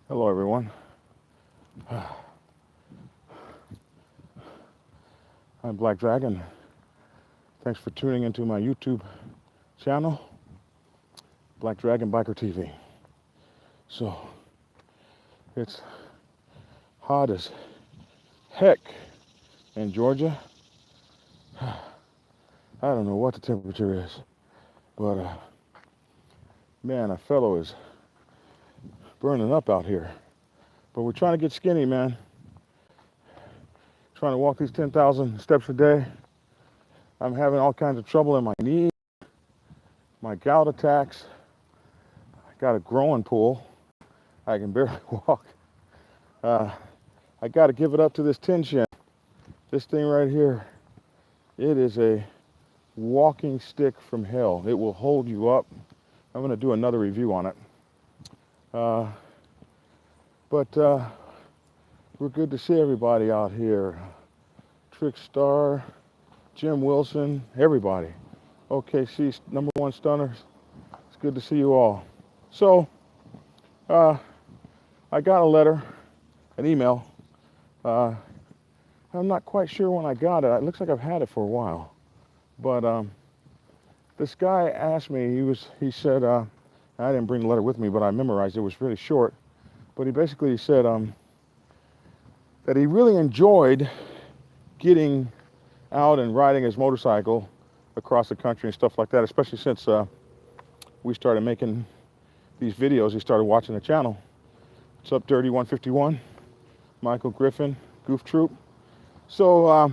Hello, everyone. I'm Black Dragon. Thanks for tuning into my YouTube channel, Black Dragon Biker TV. So, it's hot as heck in Georgia. I don't know what the temperature is, but man, a fellow is burning up out here. But we're trying to get skinny, man. Trying to walk these 10,000 steps a day. I'm having all kinds of trouble in my knees, my gout attacks. I got a growing pool. I can barely walk. I got to give it up to this tension. This thing right here, it is a walking stick from hell. It will hold you up. I'm going to do another review on it. But we're good to see everybody out here. Trickstar, Jim Wilson, everybody. OKC #1 stunners. It's good to see you all. So, I got a letter, an email. I'm not quite sure when I got it. It looks like I've had it for a while. But this guy asked me, he said, I didn't bring the letter with me, but I memorized it. It was really short. But he basically said that he really enjoyed getting out and riding his motorcycle across the country and stuff like that, especially since we started making these videos. He started watching the channel. What's up, Dirty 151? Michael Griffin, Goof Troop. So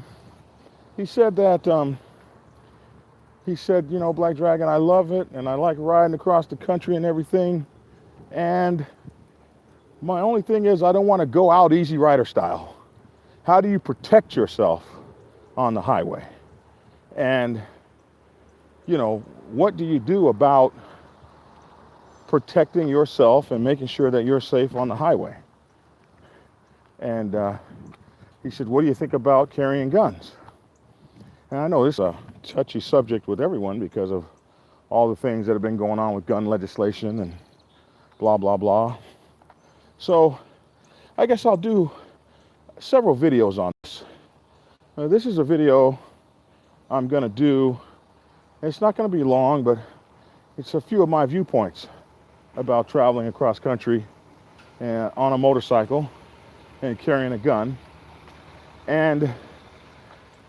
he said that, you know, Black Dragon, I love it, and I like riding across the country and everything. And my only thing is I don't want to go out Easy Rider style. How do you protect yourself on the highway? And, you know, what do you do about protecting yourself and making sure that you're safe on the highway? And he said, what do you think about carrying guns? And I know this is a touchy subject with everyone because of all the things that have been going on with gun legislation and blah, blah, blah. So I guess I'll do several videos on this. This is a video I'm going to do. It's not going to be long, but it's a few of my viewpoints about traveling across country on a motorcycle and carrying a gun, and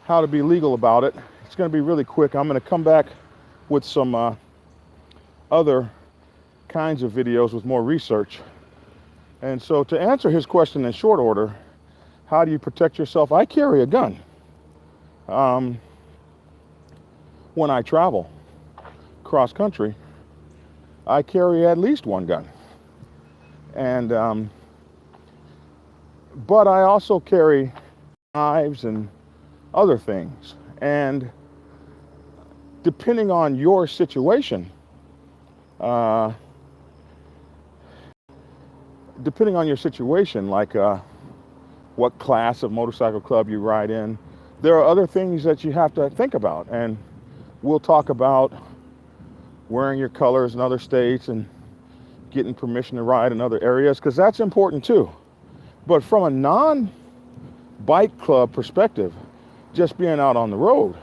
how to be legal about it. It's going to be really quick. I'm going to come back with some other kinds of videos with more research. And so to answer his question in short order, how do you protect yourself? I carry a gun when I travel cross country. I carry at least one gun. And but I also carry knives and other things. And depending on your situation, like what class of motorcycle club you ride in, there are other things that you have to think about. And we'll talk about wearing your colors in other states and getting permission to ride in other areas, because that's important too. But from a non-bike club perspective, just being out on the road,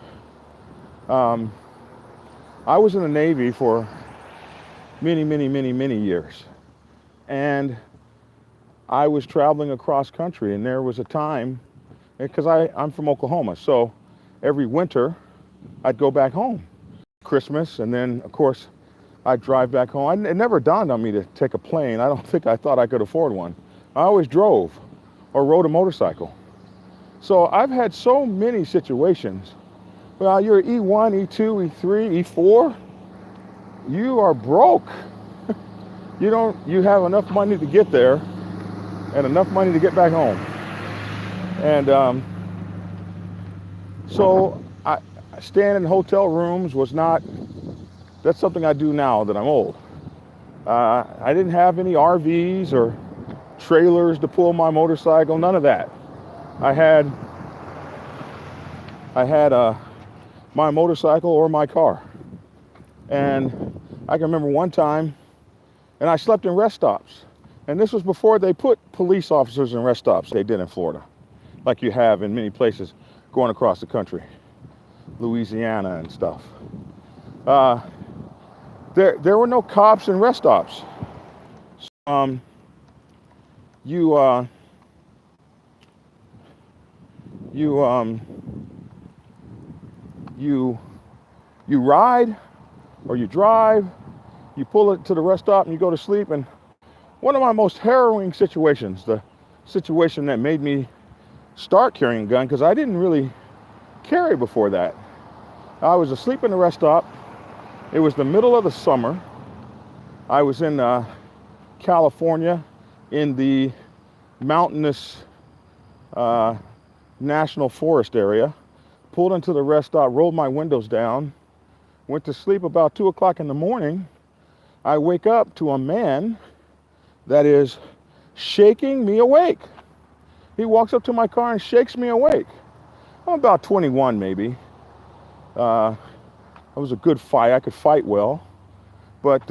I was in the Navy for many years. And I was traveling across country, and there was a time, because I'm from Oklahoma, so every winter I'd go back home, Christmas, and then of course I'd drive back home. It never dawned on me to take a plane. I don't think I thought I could afford one. I always drove or rode a motorcycle. So I've had so many situations. Well, you're E1, E2, E3, E4, you are broke. You have enough money to get there and enough money to get back home. And so staying in hotel rooms was not, that's something I do now that I'm old. I didn't have any RVs or trailers to pull my motorcycle, none of that. I had my motorcycle or my car. And I can remember one time, and I slept in rest stops. And this was before they put police officers in rest stops. They did in Florida, like you have in many places going across the country, Louisiana and stuff. There were no cops in rest stops. You ride or you drive, you pull it to the rest stop and you go to sleep. And one of my most harrowing situations, the situation that made me start carrying a gun, because I didn't really carry before that. I was asleep in the rest stop. It was the middle of the summer. I was in California in the mountainous national forest area. Pulled into the rest stop, rolled my windows down, went to sleep. About 2 o'clock in the morning, I wake up to a man that is shaking me awake. He walks up to my car and shakes me awake. I'm about 21 maybe. I was a good fight. I could fight well. But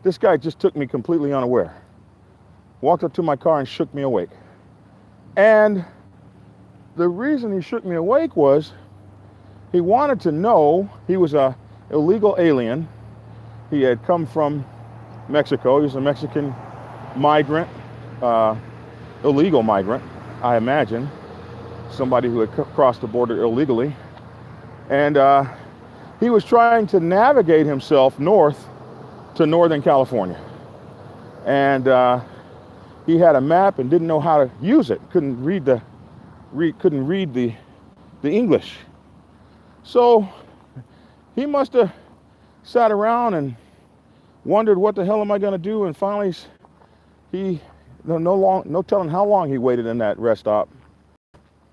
this guy just took me completely unaware. Walked up to my car and shook me awake. And the reason he shook me awake was he wanted to know, he was an illegal alien. He had come from Mexico. He was a Mexican migrant, illegal migrant, I imagine. Somebody who had crossed the border illegally. And he was trying to navigate himself north to Northern California. And he had a map and didn't know how to use it. Couldn't read the English. So he must have sat around and wondered, what the hell am I going to do? And finally, no telling how long he waited in that rest stop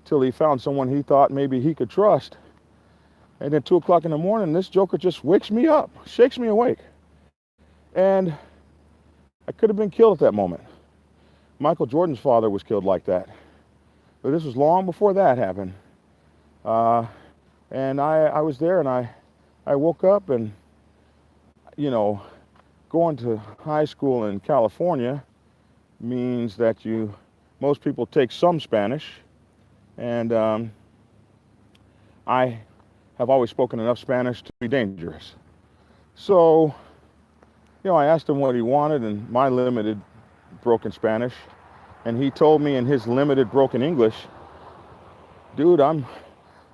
till he found someone he thought maybe he could trust. And then 2 o'clock in the morning, this joker just wakes me up, shakes me awake. And I could have been killed at that moment. Michael Jordan's father was killed like that. But this was long before that happened. And I was there, and I woke up, and, you know, going to high school in California means that most people take some Spanish. And I have always spoken enough Spanish to be dangerous. So, you know, I asked him what he wanted in my limited broken Spanish. And he told me in his limited broken English, dude, I'm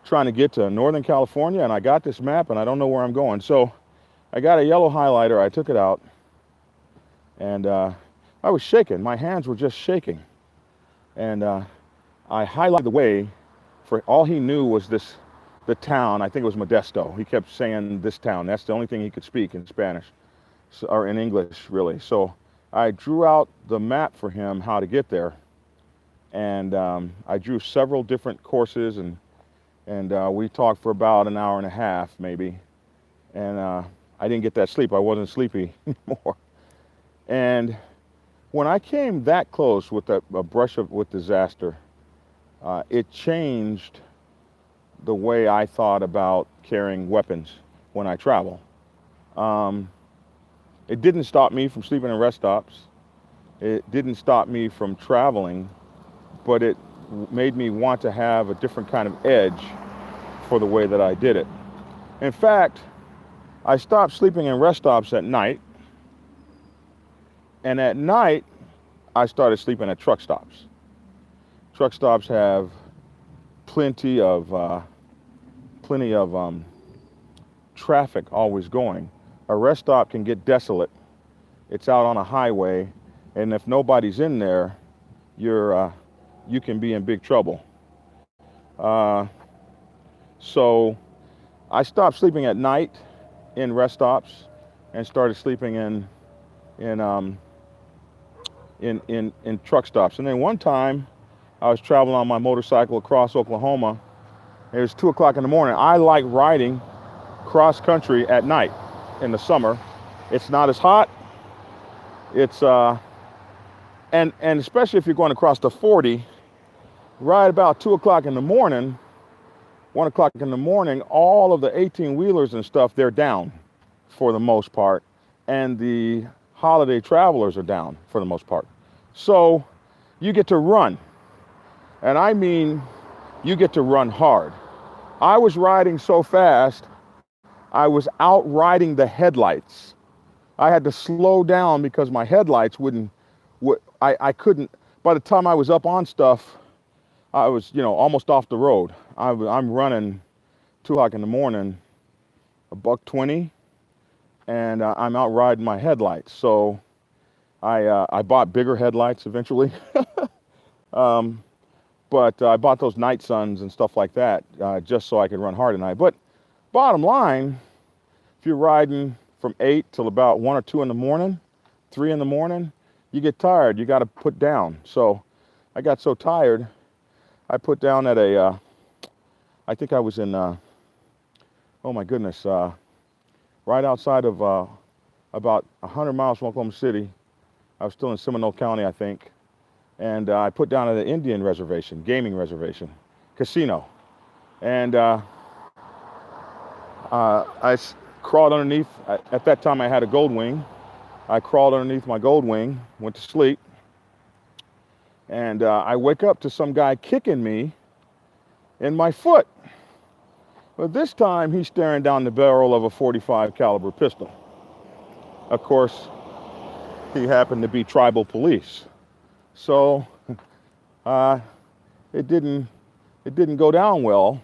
trying to get to Northern California, and I got this map, and I don't know where I'm going. So I got a yellow highlighter. I took it out, and I was shaking. My hands were just shaking. And I highlighted the way. For all he knew was the town. I think it was Modesto. He kept saying this town. That's the only thing he could speak in Spanish, or in English, really. So I drew out the map for him, how to get there. And I drew several different courses, and we talked for about an hour and a half, maybe. And I didn't get that sleep. I wasn't sleepy anymore. And when I came that close with a brush with disaster, it changed the way I thought about carrying weapons when I travel. It didn't stop me from sleeping in rest stops. It didn't stop me from traveling, but it made me want to have a different kind of edge for the way that I did it. In fact, I stopped sleeping in rest stops at night, and at night, I started sleeping at truck stops. Truck stops have plenty of traffic always going. A rest stop can get desolate. It's out on a highway, and if nobody's in there, you can be in big trouble. So I stopped sleeping at night in rest stops and started sleeping in truck stops. And then one time, I was traveling on my motorcycle across Oklahoma. It was 2 o'clock in the morning. I like riding cross country at night in the summer. It's not as hot. It's and especially if you're going across the 40, right about 2 o'clock in the morning, 1 o'clock in the morning, all of the 18-wheelers and stuff, they're down for the most part. And the holiday travelers are down for the most part. So you get to run. And I mean, you get to run hard. I was riding so fast, I was outriding the headlights. I had to slow down because my headlights I couldn't, by the time I was up on stuff, I was, almost off the road. I'm running 2 o'clock in the morning, $120, and I'm out riding my headlights. So I bought bigger headlights eventually. But I bought those night suns and stuff like that just so I could run hard at night. But bottom line, if you're riding from 8 till about 1 or 2 in the morning, 3 in the morning, you get tired. You got to put down. So I got so tired, I put down at I think I was in, oh my goodness, right outside of about 100 miles from Oklahoma City. I was still in Seminole County, I think. And I put down at an Indian reservation, gaming reservation, casino. And I crawled underneath. At that time, I had a gold wing. I crawled underneath my gold wing, went to sleep. And I wake up to some guy kicking me in my foot. But this time, he's staring down the barrel of a .45 caliber pistol. Of course, he happened to be tribal police. So it didn't go down well,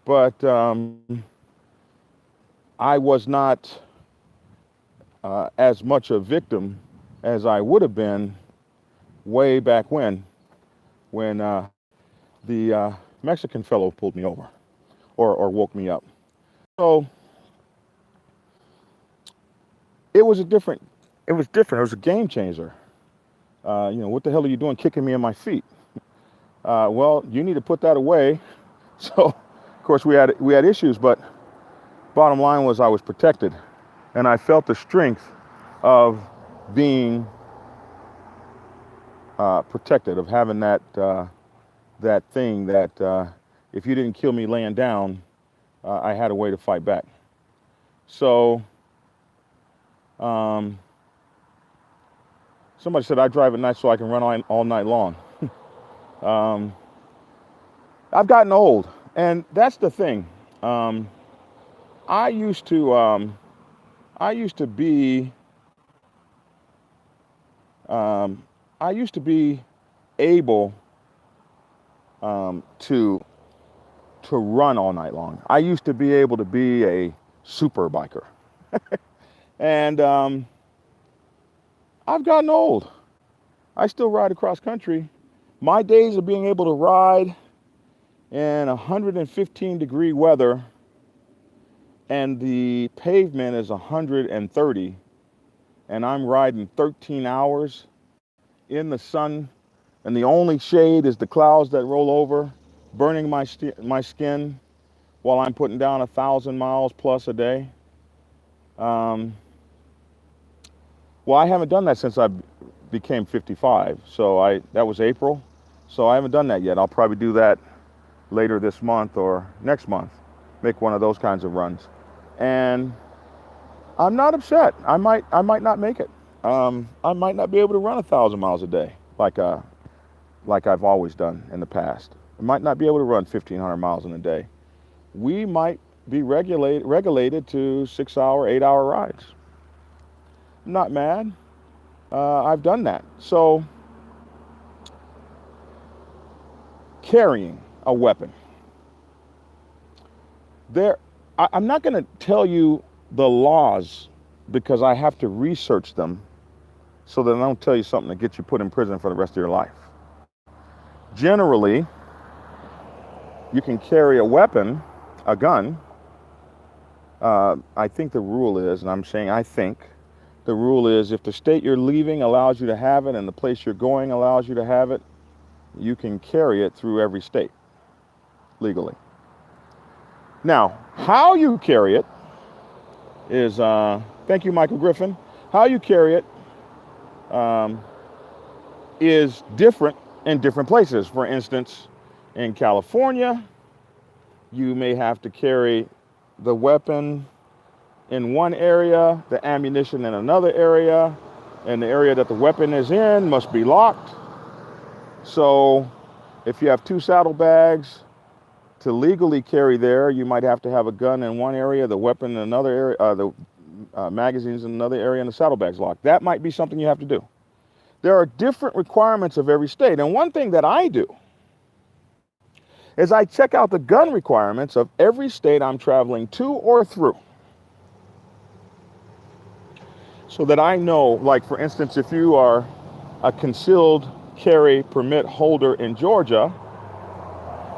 but I was not as much a victim as I would have been way back when the Mexican fellow pulled me over or woke me up. So it was different. It was a game changer. What the hell are you doing kicking me in my feet? Well, you need to put that away. So, of course, we had issues, but bottom line was I was protected, and I felt the strength of being protected, of having that thing that if you didn't kill me laying down, I had a way to fight back. So. Somebody said I drive at night so I can run all night long. I've gotten old, and that's the thing. I used to be able to run all night long. I used to be able to be a super biker, and I've gotten old. I still ride across country. My days of being able to ride in 115-degree weather and the pavement is 130 and I'm riding 13 hours in the sun and the only shade is the clouds that roll over, burning my skin while I'm putting down 1,000 miles plus a day. Well, I haven't done that since I became 55. So that was April. So I haven't done that yet. I'll probably do that later this month or next month. Make one of those kinds of runs. And I'm not upset. I might not make it. I might not be able to run 1,000 miles a day like I've always done in the past. I might not be able to run 1,500 miles in a day. We might be regulated to 6-hour, 8-hour rides. I'm not mad. I've done that. So carrying a weapon. I'm not going to tell you the laws because I have to research them so that I don't tell you something that gets you put in prison for the rest of your life. Generally, you can carry a weapon, a gun. I think the rule is, and I'm saying I think, the rule is if the state you're leaving allows you to have it and the place you're going allows you to have it, you can carry it through every state legally. Now, how you carry it is, thank you, Michael Griffin, how you carry it is different in different places. For instance, in California, you may have to carry the weapon in one area, the ammunition in another area, and the area that the weapon is in must be locked. So if you have 2 saddlebags, to legally carry there, you might have to have a gun in one area, the weapon in another area, the magazines in another area, and the saddlebags locked. That might be something you have to do. There are different requirements of every state. And one thing that I do is I check out the gun requirements of every state I'm traveling to or through. So that I know, like for instance, if you are a concealed carry permit holder in Georgia,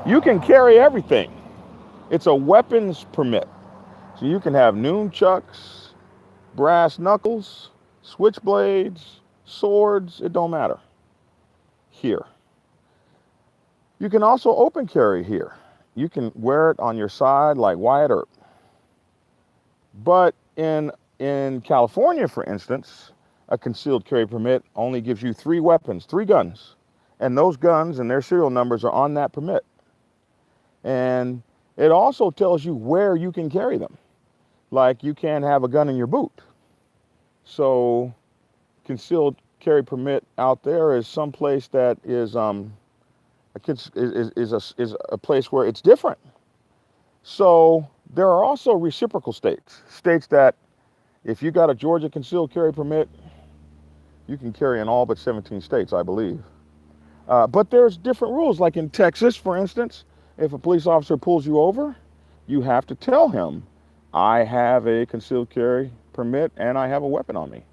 you can carry everything. It's a weapons permit. So you can have nunchucks, brass knuckles, switchblades, swords, it don't matter. Here. You can also open carry here. You can wear it on your side like Wyatt Earp. But in California, for instance, a concealed carry permit only gives you 3 weapons, 3 guns. And those guns and their serial numbers are on that permit. And it also tells you where you can carry them. Like you can't have a gun in your boot. So concealed carry permit out there is someplace that is a place where it's different. So there are also reciprocal states. States that if you got a Georgia concealed carry permit, you can carry in all but 17 states, I believe. But there's different rules. Like in Texas, for instance, if a police officer pulls you over, you have to tell him, I have a concealed carry permit and I have a weapon on me.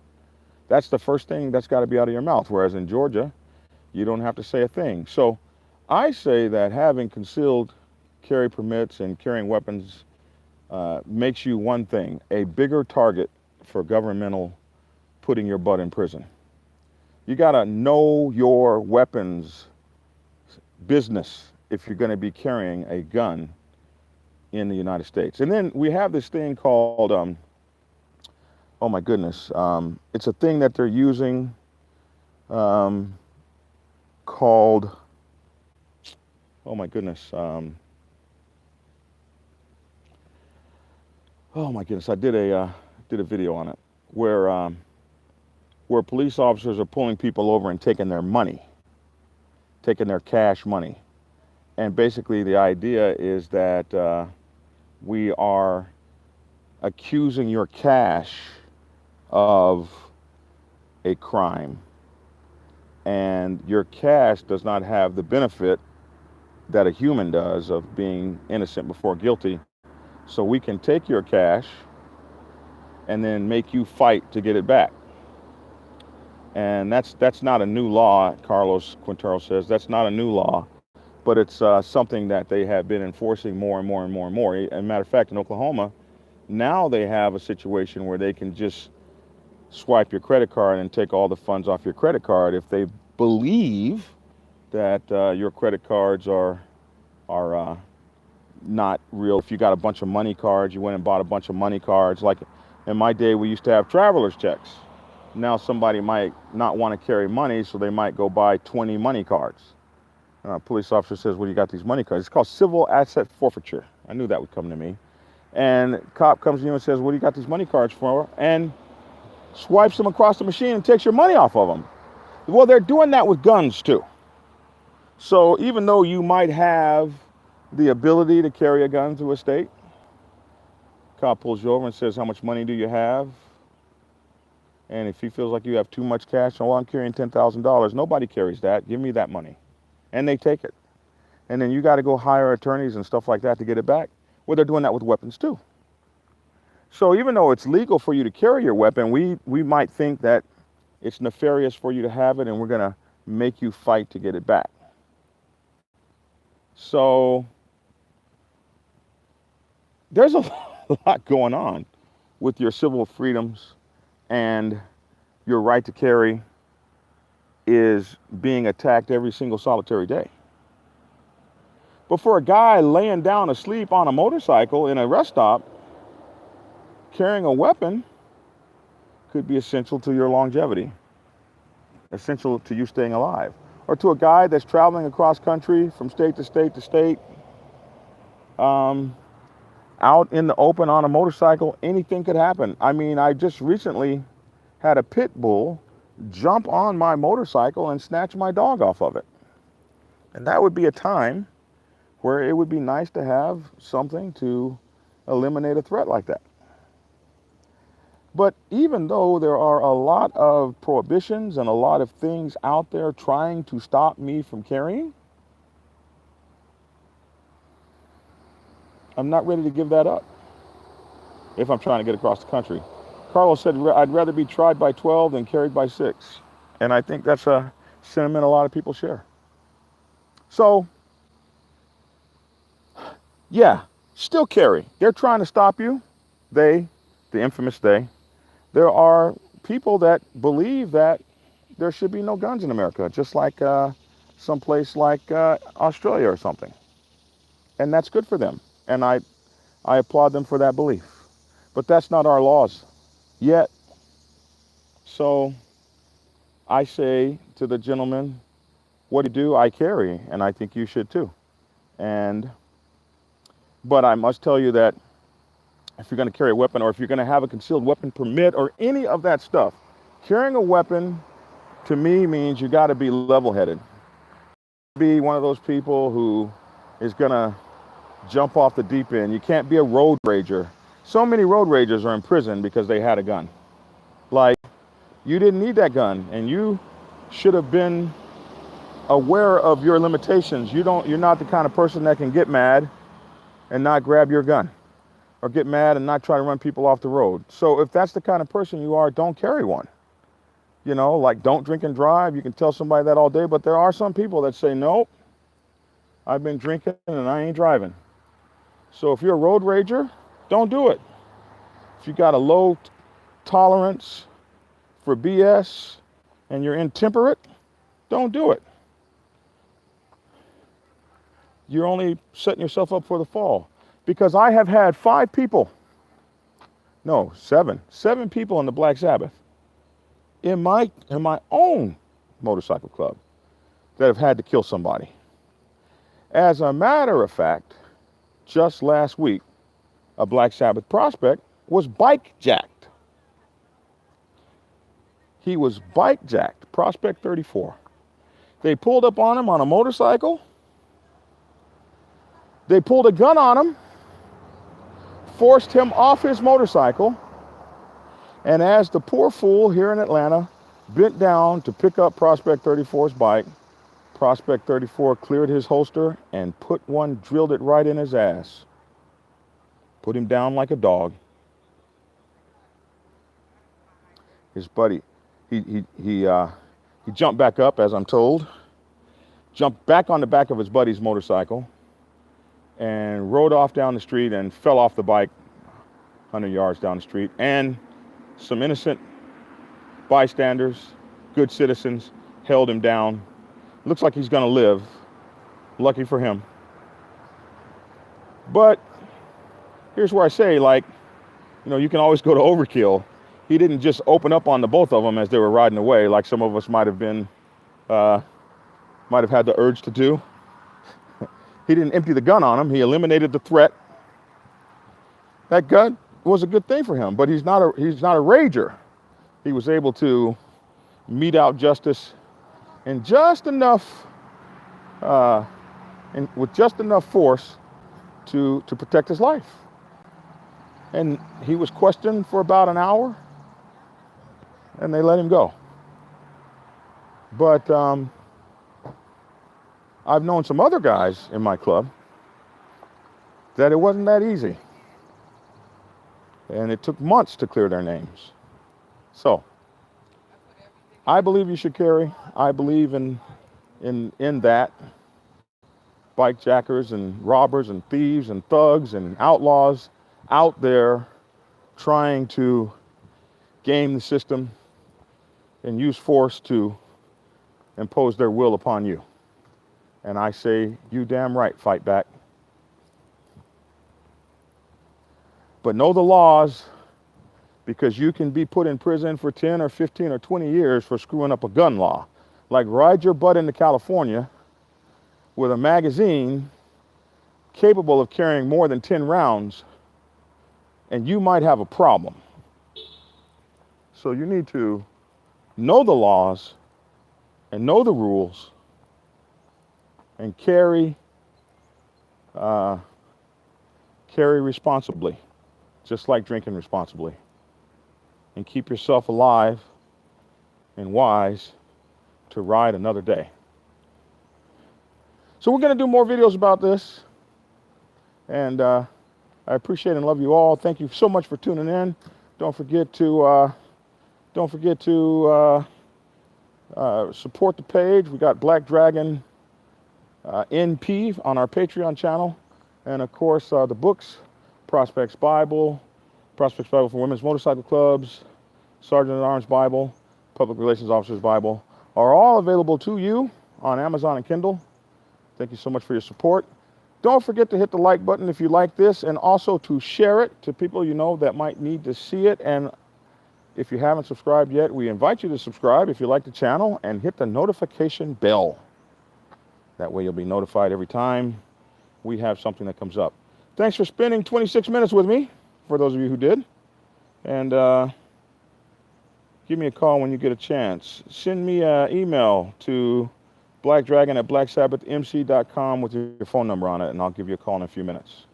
That's the first thing that's got to be out of your mouth. Whereas in Georgia, you don't have to say a thing. So I say that having concealed carry permits and carrying weapons makes you one thing, a bigger target for governmental putting your butt in prison. You got to know your weapons business if you're going to be carrying a gun in the United States. And then we have this thing called, oh my goodness, it's a thing that they're using called, oh my goodness, oh my goodness, I did a video on it where police officers are pulling people over and taking their money, taking their cash money. And basically the idea is that we are accusing your cash of a crime. And your cash does not have the benefit that a human does of being innocent before guilty. So we can take your cash and then make you fight to get it back. And that's not a new law, Carlos Quintero says. That's not a new law, but it's something that they have been enforcing more and more and more and more. As a matter of fact, in Oklahoma, now they have a situation where they can just swipe your credit card and take all the funds off your credit card if they believe that your credit cards are not real. If you got a bunch of money cards, you went and bought a bunch of money cards. Like in my day, we used to have traveler's checks. Now somebody might not want to carry money, so they might go buy 20 money cards. Police officer says, well, you got these money cards. It's called civil asset forfeiture. I knew that would come to me. And cop comes to you and says, what do you got these money cards for? And swipes them across the machine and takes your money off of them. Well, they're doing that with guns too. So even though you might have the ability to carry a gun through a state, cop pulls you over and says, how much money do you have? And if he feels like you have too much cash, oh, I'm carrying $10,000. Nobody carries that. Give me that money. And they take it. And then you got to go hire attorneys and stuff like that to get it back. Well, they're doing that with weapons too. So even though it's legal for you to carry your weapon, we might think that it's nefarious for you to have it and we're going to make you fight to get it back. So there's a lot going on with your civil freedoms, and your right to carry is being attacked every single solitary day. But for a guy laying down asleep on a motorcycle in a rest stop, carrying a weapon could be essential to your longevity, essential to you staying alive. Or to a guy that's traveling across country from state to state to state, out in the open on a motorcycle, anything could happen. I mean, I just recently had a pit bull jump on my motorcycle and snatch my dog off of it. And that would be a time where it would be nice to have something to eliminate a threat like that. But even though there are a lot of prohibitions and a lot of things out there trying to stop me from carrying, I'm not ready to give that up if I'm trying to get across the country. Carlos said, I'd rather be tried by 12 than carried by 6. And I think that's a sentiment a lot of people share. So, yeah, still carry. They're trying to stop you. They, the infamous they. There are people that believe that there should be no guns in America, just like someplace like Australia or something. And that's good for them. And I applaud them for that belief. But that's not our laws yet. So I say to the gentleman, what do you do? I carry, and I think you should too. But I must tell you that if you're going to carry a weapon, or if you're going to have a concealed weapon permit, or any of that stuff, carrying a weapon to me means you got to be level-headed. Be one of those people who is going to jump off the deep end. You can't be a road rager. So many road ragers are in prison because they had a gun. Like, you didn't need that gun, and you should have been aware of your limitations. You're not the kind of person that can get mad and not grab your gun, or get mad and not try to run people off the road. So if that's the kind of person you are, don't carry one. You know, like, don't drink and drive. You can tell somebody that all day, but there are some people that say, nope, I've been drinking and I ain't driving. So if you're a road rager, don't do it. If you got a low tolerance for BS and you're intemperate, don't do it. You're only setting yourself up for the fall. Because I have had 7 people in the Black Sabbath in my own motorcycle club that have had to kill somebody. As a matter of fact, just last week, a Black Sabbath prospect was bike jacked. He was bike jacked, Prospect 34. They pulled up on him on a motorcycle. They pulled a gun on him, forced him off his motorcycle, and as the poor fool here in Atlanta bent down to pick up Prospect 34's bike, Prospect 34 cleared his holster and drilled it right in his ass. Put him down like a dog. His buddy, he jumped back up, as I'm told, jumped back on the back of his buddy's motorcycle, and rode off down the street and fell off the bike 100 yards down the street. And some innocent bystanders, good citizens, held him down. Looks like he's going to live. Lucky for him. But here's where I say, like, you know, you can always go to overkill. He didn't just open up on the both of them as they were riding away, like some of us might have had the urge to do. He didn't empty the gun on him. He eliminated the threat. That gun was a good thing for him, but he's not a rager. He was able to mete out justice in just enough, with just enough force to protect his life. And he was questioned for about an hour, and they let him go. But I've known some other guys in my club that it wasn't that easy. And it took months to clear their names. So, I believe you should carry. I believe in that. Bike jackers and robbers and thieves and thugs and outlaws out there trying to game the system and use force to impose their will upon you. And I say, you damn right, fight back. But know the laws, because you can be put in prison for 10 or 15 or 20 years for screwing up a gun law. Like, ride your butt into California with a magazine capable of carrying more than 10 rounds and you might have a problem. So you need to know the laws and know the rules and carry responsibly, just like drinking responsibly, and keep yourself alive and wise to ride another day. So we're going to do more videos about this, and I appreciate and love you all. Thank you so much for tuning in. Don't forget to support the page. We got Black Dragon NP on our Patreon channel, and of course the books, Prospects Bible for Women's Motorcycle Clubs, Sergeant at Arms Bible, Public Relations Officer's Bible, are all available to you on Amazon and Kindle. Thank you so much for your support. Don't forget to hit the like button if you like this, and also to share it to people you know that might need to see it. And if you haven't subscribed yet, we invite you to subscribe if you like the channel, and hit the notification bell. That way you'll be notified every time we have something that comes up. Thanks for spending 26 minutes with me, for those of you who did. And give me a call when you get a chance. Send me an email to blackdragon@blacksabbathmc.com with your phone number on it, and I'll give you a call in a few minutes.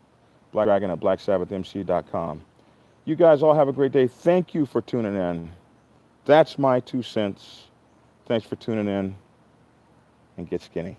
blackdragon@blacksabbathmc.com. You guys all have a great day. Thank you for tuning in. That's my 2 cents. Thanks for tuning in, and get skinny.